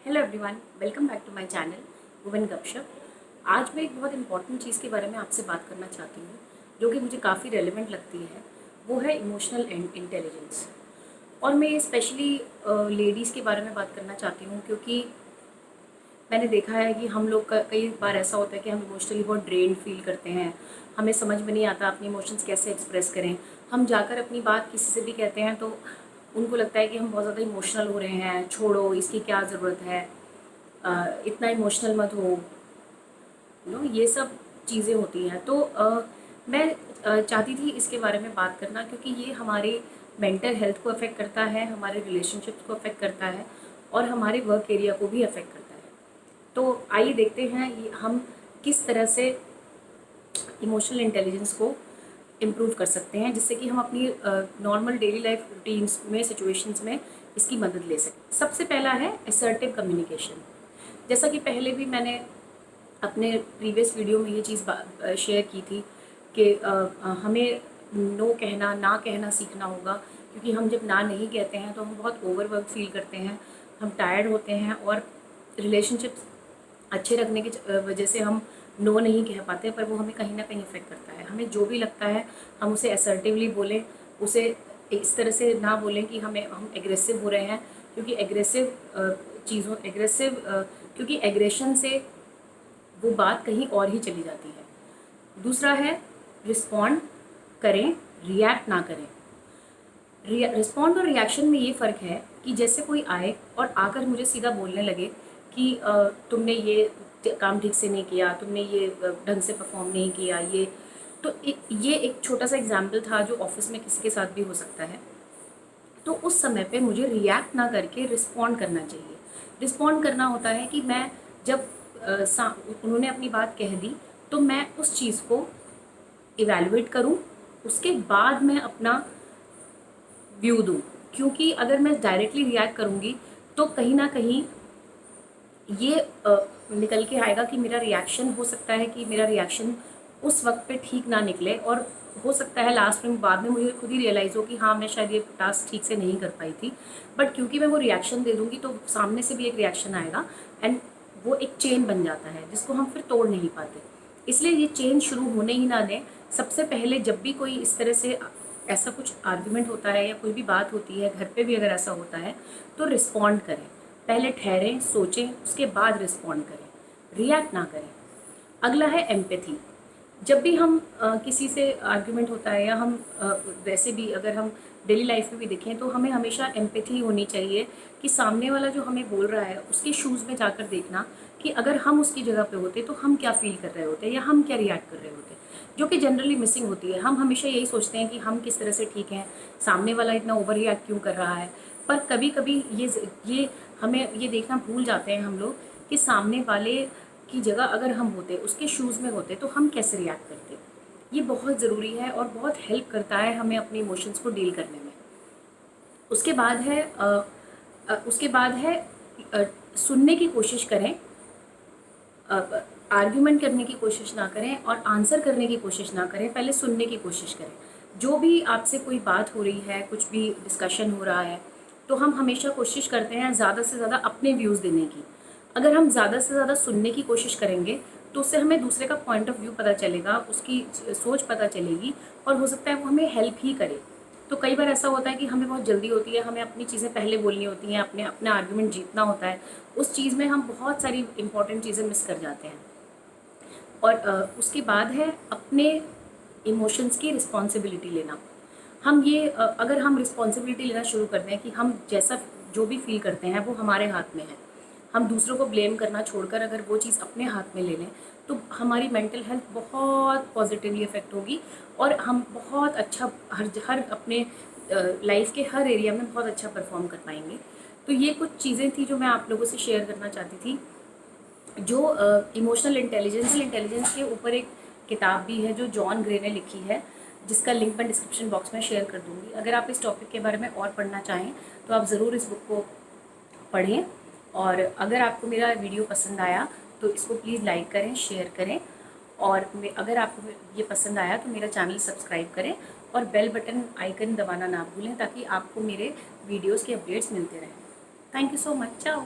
Hello everyone, welcome back to my channel women Gupshup. आज मैं एक बहुत इंपॉर्टेंट चीज़ के बारे में आपसे बात करना चाहती हूँ जो कि मुझे काफ़ी रेलेवेंट लगती है। वो है इमोशनल इंटेलिजेंस। और मैं स्पेशली लेडीज़ के बारे में बात करना चाहती हूँ क्योंकि मैंने देखा है कि हम लोग का कई बार ऐसा होता है कि हम इमोशनली बहुत ड्रेन फील करते हैं। हमें समझ में नहीं आता अपने इमोशंस कैसे एक्सप्रेस करें। हम जाकर अपनी बात किसी से भी कहते हैं तो उनको लगता है कि हम बहुत ज़्यादा इमोशनल हो रहे हैं, छोड़ो इसकी क्या ज़रूरत है, इतना इमोशनल मत हो। ये सब चीज़ें होती हैं। तो मैं चाहती थी इसके बारे में बात करना क्योंकि ये हमारे मेंटल हेल्थ को अफेक्ट करता है, हमारे रिलेशनशिप्स को अफेक्ट करता है और हमारे वर्क एरिया को भी अफेक्ट करता है। तो आइए देखते हैं हम किस तरह से इमोशनल इंटेलिजेंस को इम्प्रूव कर सकते हैं जिससे कि हम अपनी नॉर्मल डेली लाइफ रूटीन्स में, सिचुएशंस में इसकी मदद ले सकें। सबसे पहला है असर्टिव कम्युनिकेशन। जैसा कि पहले भी मैंने अपने प्रीवियस वीडियो में ये चीज़ शेयर की थी कि हमें नो कहना, ना कहना सीखना होगा क्योंकि हम जब ना नहीं कहते हैं तो हम बहुत ओवरवर्क फील करते हैं, हम टायर्ड होते हैं और रिलेशनशिप्स अच्छे रखने की वजह से हम नो नहीं कह पाते, पर वो हमें कहीं ना कहीं इफेक्ट करता है। हमें जो भी लगता है हम उसे असर्टिवली बोलें, उसे इस तरह से ना बोलें कि हम एग्रेसिव हो रहे हैं, क्योंकि क्योंकि एग्रेशन से वो बात कहीं और ही चली जाती है। दूसरा है रिस्पॉन्ड करें, रिएक्ट ना करें। रिस्पॉन्ड और रिएक्शन में ये फ़र्क है कि जैसे कोई आए और आकर मुझे सीधा बोलने लगे कि तुमने ये काम ठीक से नहीं किया, तुमने ये ढंग से परफॉर्म नहीं किया, ये एक छोटा सा एग्जाम्पल था जो ऑफिस में किसी के साथ भी हो सकता है। तो उस समय पे मुझे रिएक्ट ना करके रिस्पॉन्ड करना चाहिए। रिस्पॉन्ड करना होता है कि मैं जब उन्होंने अपनी बात कह दी तो मैं उस चीज़ को इवैल्यूएट करूं, उसके बाद मैं अपना व्यू दूं। क्योंकि अगर मैं डायरेक्टली रिएक्ट करूंगी तो कहीं ना कहीं ये निकल के आएगा कि मेरा रिएक्शन हो सकता है कि मेरा रिएक्शन उस वक्त पे ठीक ना निकले और हो सकता है लास्ट में बाद में मुझे खुद ही रियलाइज़ हो कि हाँ, मैं शायद ये टास्क ठीक से नहीं कर पाई थी। बट क्योंकि मैं वो रिएक्शन दे दूँगी तो सामने से भी एक रिएक्शन आएगा एंड वो एक चेन बन जाता है जिसको हम फिर तोड़ नहीं पाते। इसलिए ये चेन शुरू होने ही ना दें। सबसे पहले जब भी कोई इस तरह से ऐसा कुछ आर्गुमेंट होता है या कोई भी बात होती है, घर पे भी अगर ऐसा होता है, तो रिस्पॉन्ड करें। पहले ठहरें, सोचें, उसके बाद रिस्पॉन्ड करें, रिएक्ट ना करें। अगला है एम्पैथी। जब भी हम किसी से आर्गुमेंट होता है या हम वैसे भी अगर हम डेली लाइफ में भी देखें तो हमें हमेशा एम्पैथी होनी चाहिए कि सामने वाला जो हमें बोल रहा है उसके शूज़ में जाकर देखना कि अगर हम उसकी जगह पे होते तो हम क्या फील कर रहे होते या हम क्या रिएक्ट कर रहे होते, जो कि जनरली मिसिंग होती है। हम हमेशा यही सोचते हैं कि हम किस तरह से ठीक हैं, सामने वाला इतना ओवर रिएक्ट क्यों कर रहा है। पर कभी कभी ये हमें ये देखना भूल जाते हैं हम लोग कि सामने वाले की जगह अगर हम होते, उसके शूज़ में होते, तो हम कैसे रिएक्ट करते। ये बहुत ज़रूरी है और बहुत हेल्प करता है हमें अपने इमोशंस को डील करने में। उसके बाद है सुनने की कोशिश करें, आर्ग्यूमेंट करने की कोशिश ना करें और आंसर करने की कोशिश ना करें, पहले सुनने की कोशिश करें। जो भी आपसे कोई बात हो रही है, कुछ भी डिस्कशन हो रहा है, तो हम हमेशा कोशिश करते हैं ज़्यादा से ज़्यादा अपने व्यूज़ देने की। अगर हम ज़्यादा से ज़्यादा सुनने की कोशिश करेंगे तो उससे हमें दूसरे का पॉइंट ऑफ व्यू पता चलेगा, उसकी सोच पता चलेगी और हो सकता है वो हमें हेल्प ही करे। तो कई बार ऐसा होता है कि हमें बहुत जल्दी होती है, हमें अपनी चीज़ें पहले बोलनी होती हैं, अपना आर्गुमेंट जीतना होता है। उस चीज़ में हम बहुत सारी इंपॉर्टेंट चीज़ें मिस कर जाते हैं। और उसके बाद है अपने इमोशंस की रिस्पॉन्सिबिलिटी लेना। अगर हम रिस्पॉन्सिबिलिटी लेना शुरू कर दें कि हम जो भी फील करते हैं वो हमारे हाथ में है, हम दूसरों को ब्लेम करना छोड़कर अगर वो चीज़ अपने हाथ में ले लें तो हमारी मेंटल हेल्थ बहुत पॉजिटिवली इफ़ेक्ट होगी और हम बहुत अच्छा हर अपने लाइफ के हर एरिया में बहुत अच्छा परफॉर्म कर पाएंगे। तो ये कुछ चीज़ें थी जो मैं आप लोगों से शेयर करना चाहती थी। जो इमोशनल इंटेलिजेंस के ऊपर एक किताब भी है जो जॉन ग्रे ने लिखी है, जिसका लिंक मैं डिस्क्रिप्शन बॉक्स में शेयर कर दूँगी। अगर आप इस टॉपिक के बारे में और पढ़ना चाहें तो आप ज़रूर इस बुक को पढ़ें। और अगर आपको मेरा वीडियो पसंद आया तो इसको प्लीज़ लाइक करें, शेयर करें और अगर आपको ये पसंद आया तो मेरा चैनल सब्सक्राइब करें और बेल बटन आइकन दबाना ना भूलें ताकि आपको मेरे वीडियोस के अपडेट्स मिलते रहें। Thank you so much. चाओ।